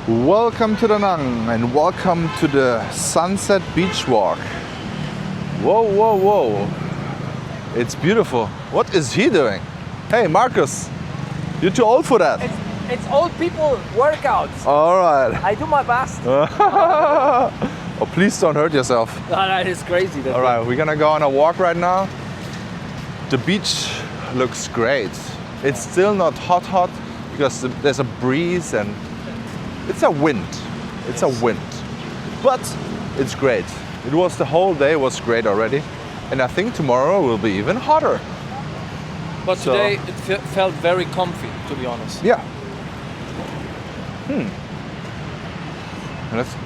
Welcome to Da Nang and welcome to the Sunset Beach Walk. Whoa, whoa, whoa. It's beautiful. What is he doing? Hey, Marcus, you're too old for that. It's old people workouts. All right. I do my best. Oh, please don't hurt yourself. No, that is crazy. All right, we're gonna go on a walk right now. The beach looks great. It's still not hot because there's a breeze and it's a wind. It's a wind, but it's great. It was the whole day was great already, and I think tomorrow will be even hotter. But today it felt very comfy, to be honest. Yeah.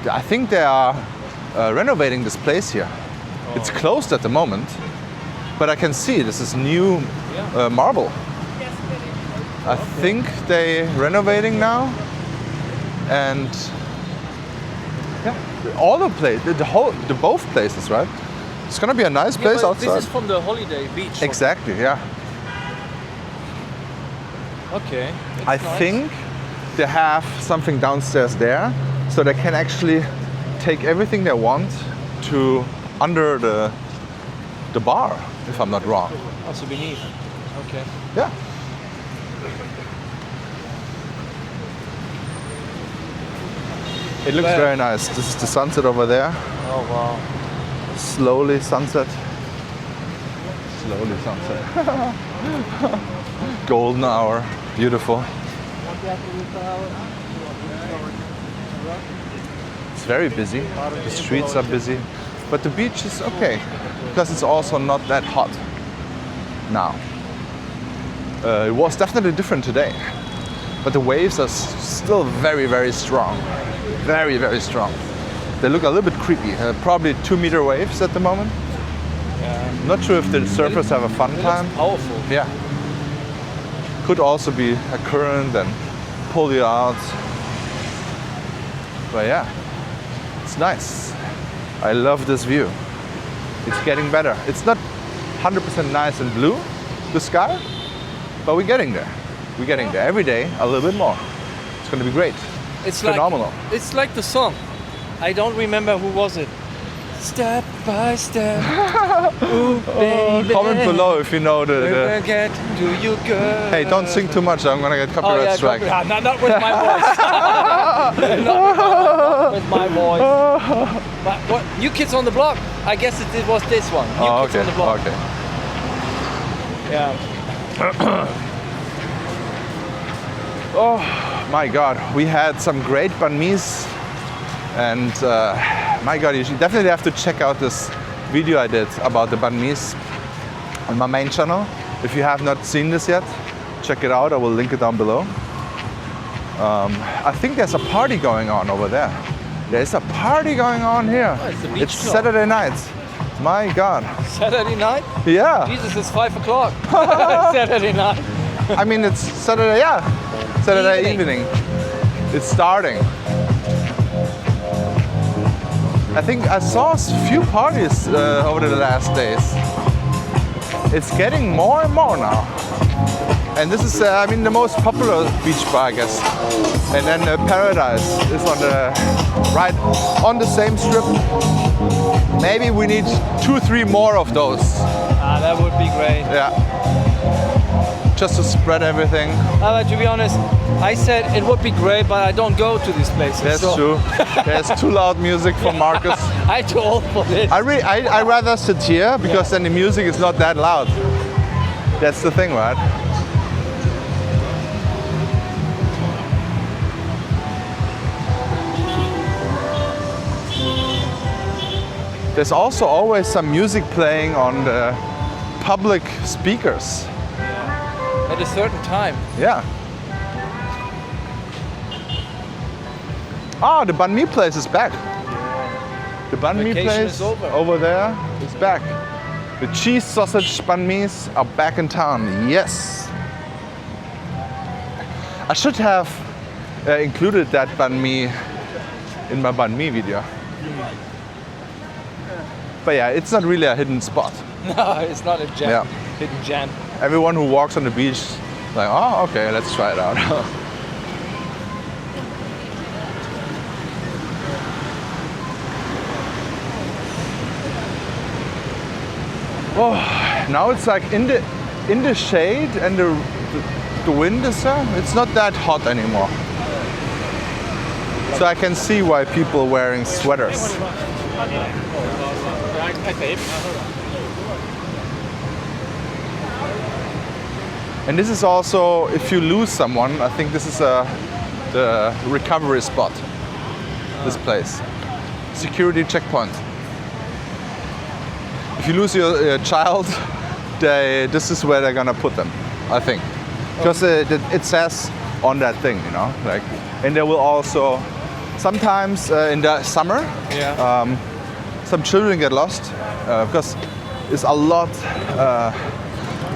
I think they are renovating this place here. It's closed at the moment, but I can see this is new marble. I think they renovating now, and yeah, all the place, the both places, right? It's gonna be a nice place outside. This is from the holiday beach. Exactly, yeah. Okay. I think they have something downstairs there, so they can actually take everything they want to under the bar, if I'm not wrong. Also beneath. Okay. Yeah. It looks very nice. This is the sunset over there. Oh wow. Slowly sunset. Slowly sunset. Golden hour. Beautiful. It's very busy. The streets are busy. But the beach is okay. Because it's also not that hot now. It was definitely different today. But the waves are still very, very strong. Very, very strong. They look a little bit creepy. Probably 2-meter waves at the moment. Yeah. Not sure if the surfers have a fun time. Powerful. Yeah. Could also be a current and pull you out. But yeah, it's nice. I love this view. It's getting better. It's not 100% nice and blue, the sky, but we're getting there. We're getting there every day, a little bit more. It's going to be great. It's phenomenal. It's like the song. I don't remember who was it. Step by step. Ooh, baby. Comment below if you know the... Get to you, girl. Hey, don't sing too much. I'm gonna get copyright strike. Not with my voice. not with my voice. But what? New Kids on the Block. I guess it was this one. New Kids on the Block. Okay. Yeah. Oh my God, we had some great banh mi's, and my God, you should definitely have to check out this video I did about the banh mi's on my main channel. If you have not seen this yet, check it out. I will link it down below. I think there's a party going on over there. There's a party going on here. Oh, it's Saturday night. My God. Saturday night? Yeah. Jesus, it's 5 o'clock. Saturday night. I mean, it's Saturday, yeah. Saturday evening. It's starting. I think I saw a few parties over the last days. It's getting more and more now. And this is, I mean, the most popular beach bar, I guess. And then Paradise is on the right, on the same strip. Maybe we need 2-3 more of those. That would be great. Yeah. Just to spread everything. To be honest, I said it would be great, but I don't go to these places. That's true. There's too loud music for Marcus. I'm too old for this. I rather sit here because then the music is not that loud. That's the thing, right? There's also always some music playing on the public speakers. At a certain time. Yeah. Ah, the banh mi place is back. The banh mi place over there is back. The cheese sausage banh mi's are back in town. Yes. I should have included that banh mi in my banh mi video. But yeah, it's not really a hidden spot. No, it's not a gem. Yeah. Hidden gem. Everyone who walks on the beach, like, oh, okay, let's try it out. Oh, now it's like in the shade and the wind is there. It's not that hot anymore. So I can see why people wearing sweaters. And this is also, if you lose someone, I think this is the recovery spot. This place, security checkpoint. If you lose your child, this is where they're gonna put them, I think, because it says on that thing, you know, like. And there will also sometimes in the summer, some children get lost because it's a lot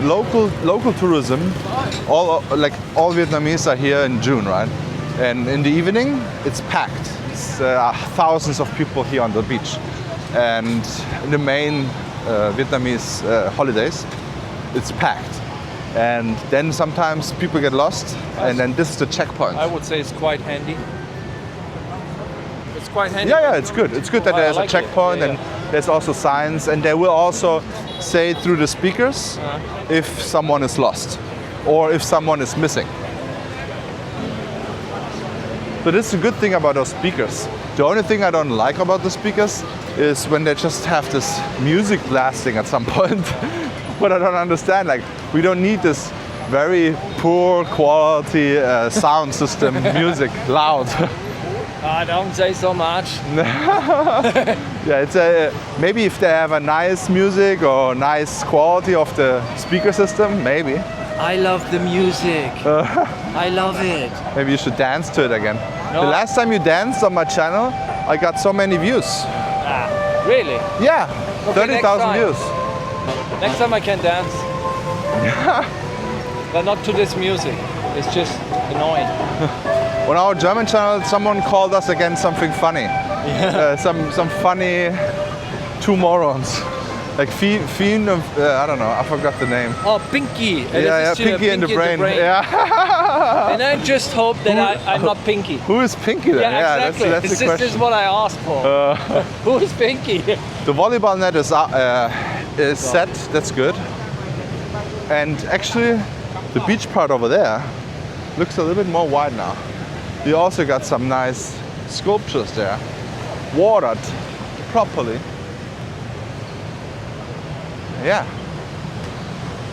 local tourism. All Vietnamese are here in June, right? And in the evening, it's packed. It's thousands of people here on the beach, and in the main Vietnamese holidays, it's packed. And then sometimes people get lost, and then this is the checkpoint. I would say it's quite handy. It's quite handy. Yeah, it's good. It's good that there's like a checkpoint and there's also signs, and they will also say through the speakers if someone is lost or if someone is missing. So this is a good thing about those speakers. The only thing I don't like about the speakers is when they just have this music blasting at some point. But I don't understand, like, we don't need this very poor quality sound system music loud. Don't say so much. Yeah, it's maybe if they have a nice music or nice quality of the speaker system, maybe. I love the music. I love it. Maybe you should dance to it again. No. The last time you danced on my channel, I got so many views. Really? Yeah, Okay, 30,000 views. Next time I can dance. But not to this music. It's just annoying. On our German channel, someone called us again something funny. Some funny two morons. Like Fiend of, I don't know, I forgot the name. Oh, Pinky. Pinky in the brain. Yeah. And I just hope that I'm not Pinky. Who is Pinky then? Yeah, exactly. That's the question. This is what I asked for. Who is Pinky? The volleyball net is set, that's good. And actually, the beach part over there looks a little bit more wide now. You also got some nice sculptures there, watered properly. Yeah.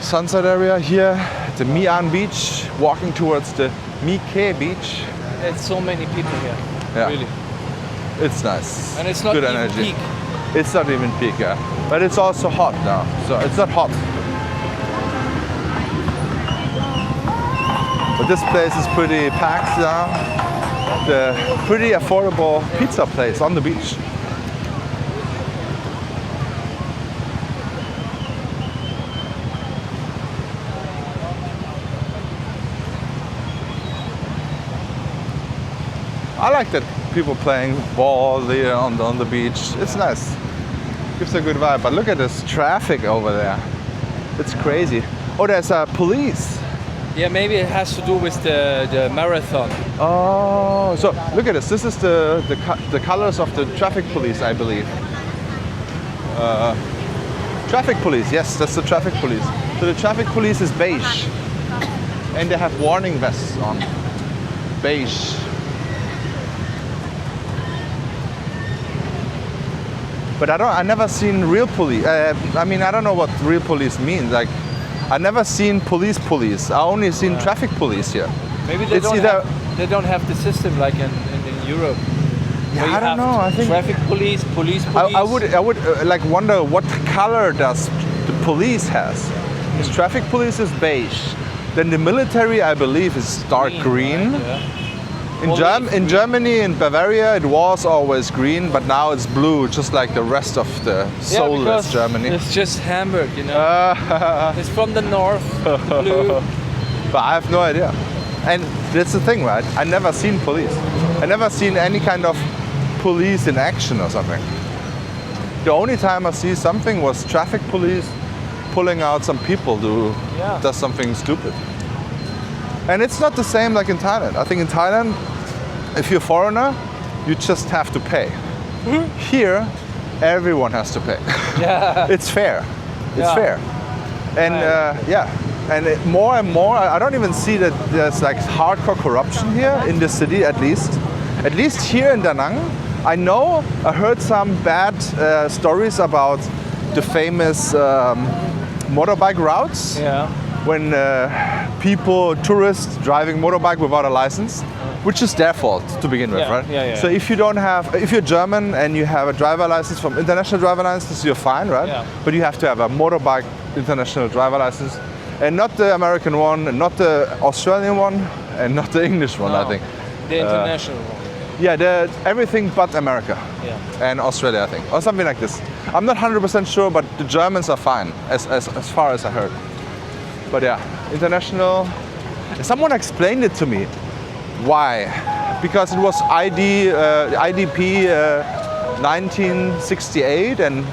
Sunset area here at the My An beach, walking towards the My Khe beach. There's so many people here. Yeah. Really. It's nice. And it's not good even energy. peak. It's not even peak, yeah. But it's also hot now, so it's not hot. But this place is pretty packed now. The pretty affordable pizza place on the beach. I like that people playing ball there on the beach. It's nice. Gives a good vibe. But look at this traffic over there. It's crazy. Oh, there's a police. Yeah, maybe it has to do with the marathon. Oh, so look at this. This is the colors of the traffic police, I believe. Traffic police. Yes, that's the traffic police. So the traffic police is beige, and they have warning vests on. Beige. But I never seen real police. I mean, I don't know what real police means. Like, I never seen police. I only seen traffic police here. Maybe they don't have the system like in Europe. Yeah, I don't know. I think traffic police. I would like wonder what color does the police has. Because traffic police is beige. Then the military, I believe, is dark green. Right? Yeah. In Germany, in Bavaria, it was always green, but now it's blue, just like the rest of the soulless Germany. It's just Hamburg, you know. It's from the north, blue. But I have no idea. And that's the thing, right? I never seen police. I never seen any kind of police in action or something. The only time I see something was traffic police pulling out some people who does something stupid. And it's not the same like in Thailand. I think in Thailand, if you're a foreigner, you just have to pay. Here, everyone has to pay. Yeah. It's fair. It's Yeah. fair. And and more and more, I don't even see that there's like hardcore corruption here in the city, at least. At least here in Da Nang, I heard some bad stories about the famous motorbike routes. Yeah. When tourists driving motorbike without a license, which is their fault to begin with, Yeah, right? yeah. So if you're German and you have a driver license from international driver license, you're fine, right? Yeah. But you have to have a motorbike international driver license, and not the American one, and not the Australian one, and not the English one, I No. think. The international one. Yeah, everything but America Yeah. and Australia, I think, or something like this. I'm not 100% sure, but the Germans are fine, as far as I heard. But yeah, international. Someone explained it to me. Why? Because it was IDP 1968, and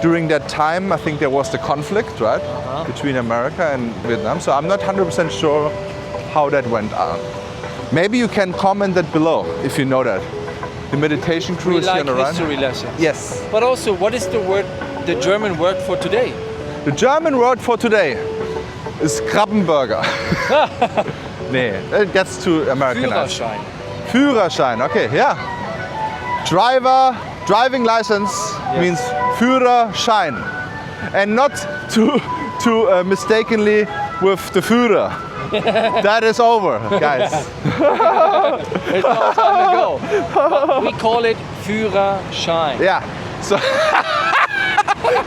during that time, I think there was the conflict, right, between America and Vietnam. So I'm not 100% sure how that went on. Maybe you can comment that below if you know that. The meditation crew We is here like on the right. history lessons. Yes. But also, what is the German word for today? The German word for today is Krabbenburger. Nee, it gets too Americanized. Führerschein. Führerschein, okay, yeah. Driving license means Führerschein. And not to mistakenly with the Führer. That is over, guys. It's a long time ago. But we call it Führerschein. Yeah. So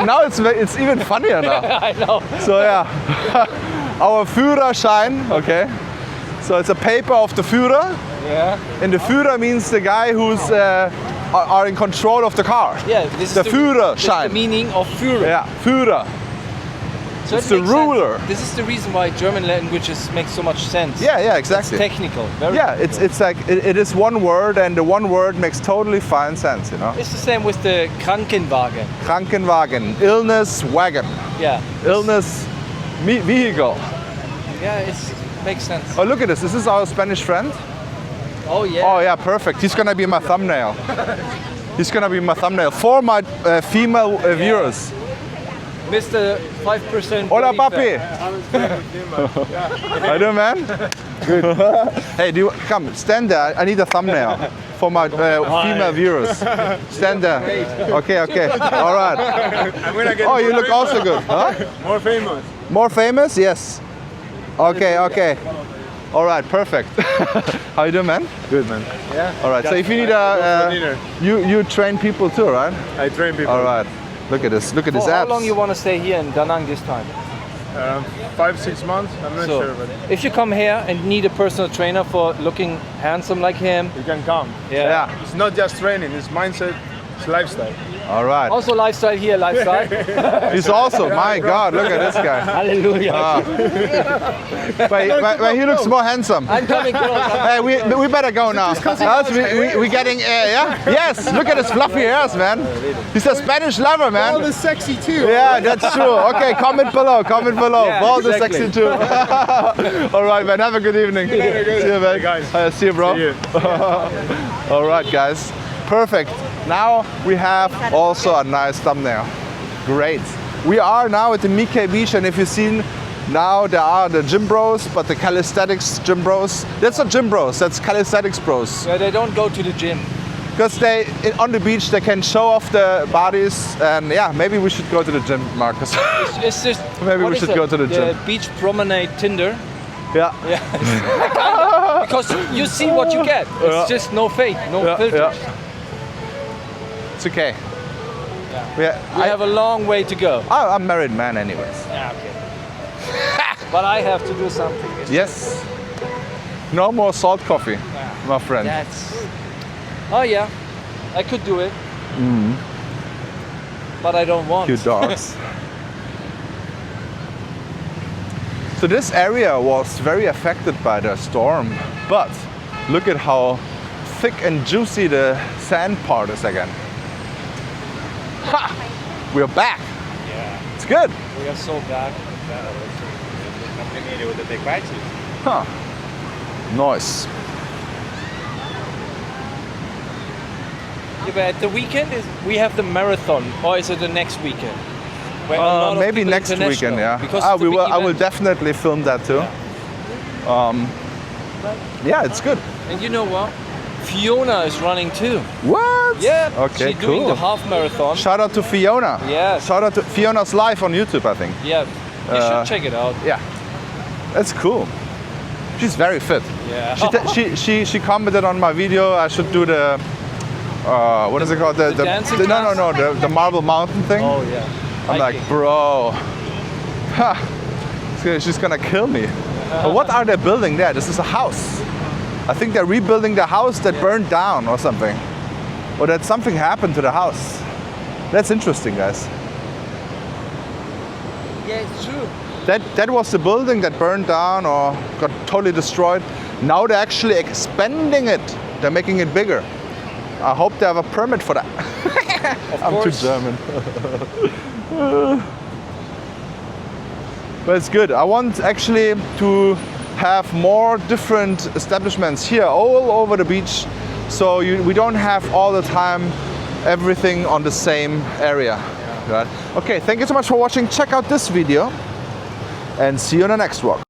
now it's even funnier now. I know. So yeah, our Führerschein, okay. So it's a paper of the Führer, Yeah. and the Führer means the guy who's are in control of the car. Yeah. This is The this is Führerschein. the meaning of Führer. Yeah, Führer. So It's it the makes sense. ruler. This is the reason why German languages make so much sense. Yeah, It's exactly. technical. Very Yeah, technical. it's like it is one word, and the one word makes totally fine sense, you know. It's the same with the Krankenwagen. Krankenwagen, illness wagon, Yeah. illness vehicle. Yeah, it makes sense. Oh, look at this. This is our Spanish friend. Oh yeah. Oh yeah, perfect. He's gonna be my thumbnail. He's gonna be my thumbnail for my female viewers. Mr. 5%. Hola, body papi. fat. How you doing, man? Good. Hey, come stand there? I need a thumbnail for my female viewers. Stand there. Okay. All right. I'm gonna get Oh, you more look famous. also good. Huh? More famous. More famous? Yes. Okay. All right, perfect. How you doing, man? Good, man. Yeah. All right. So if you need dinner. you train people too, right? I train people. All right. Look at this. Look at his For how abs. long you want to stay here in Da Nang this time? 5-6 months. I'm not So, sure, but if you come here and need a personal trainer for looking handsome like him, you can come. Yeah. It's not just training. It's mindset. It's lifestyle. All right. Also lifestyle here, lifestyle. He's also. My God, look at this guy. Hallelujah. But he looks more handsome. I'm coming close. Hey, we better go now. Else we getting yeah? Yes, look at his fluffy hairs, man. He's a Spanish lover, man. All is sexy too. Yeah, that's true. Okay, comment below. Yeah, Balls is exactly. sexy too. All right, man. Have a good evening. See you, man. Hey, guys. See you, bro. See you. All right, guys. Perfect. Now we have also a nice thumbnail. Great. We are now at the Mike Beach, and if you've seen, now there are the gym bros, but the calisthenics gym bros. That's not gym bros. That's calisthenics bros. Yeah, they don't go to the gym. Because on the beach they can show off the bodies, and yeah, maybe we should go to the gym, Marcus. It's just Maybe what we is should it? go to the gym. Beach promenade Tinder. Yeah. Yeah. Because you see what you get. It's just no fake, no filters. It's okay. Yeah. We have a long way to go. I'm a married man, anyways. Yeah, okay. But I have to do something. Yes. No more salt coffee, my friend. That's. Oh yeah, I could do it. But I don't want. You dogs. So this area was very affected by the storm, but look at how thick and juicy the sand part is again. Ha! We're back. Yeah. It's good. We are so back. Huh. Nice. Yeah, but at the weekend we have the marathon, or is it the next weekend? Where a lot of Maybe people next weekend, international, yeah. Because Ah, it's a we big will. I will event. definitely film that too. Yeah, it's good. And you know what? Fiona is running too. What? Yeah. Okay, She's doing cool. the half marathon. Shout out to Fiona. Yes. Shout out to Fiona's live on YouTube, I think. Yeah. You should check it out. Yeah. That's cool. She's very fit. Yeah. She commented on my video. I should do the what is it called? the dancing no, the Marble Mountain thing. Oh yeah. I'm like, Hiking. bro, ha, she's gonna kill me. But what are they building there? This is a house. I think they're rebuilding the house that burned down or something. Or that something happened to the house. That's interesting, guys. Yeah, it's true. That was the building that burned down or got totally destroyed. Now they're actually expanding it. They're making it bigger. I hope they have a permit for that. Of I'm course. too German. But it's good. I want actually to have more different establishments here all over the beach, so we don't have all the time everything on the same area. Right? Okay, thank you so much for watching. Check out this video and see you on the next walk.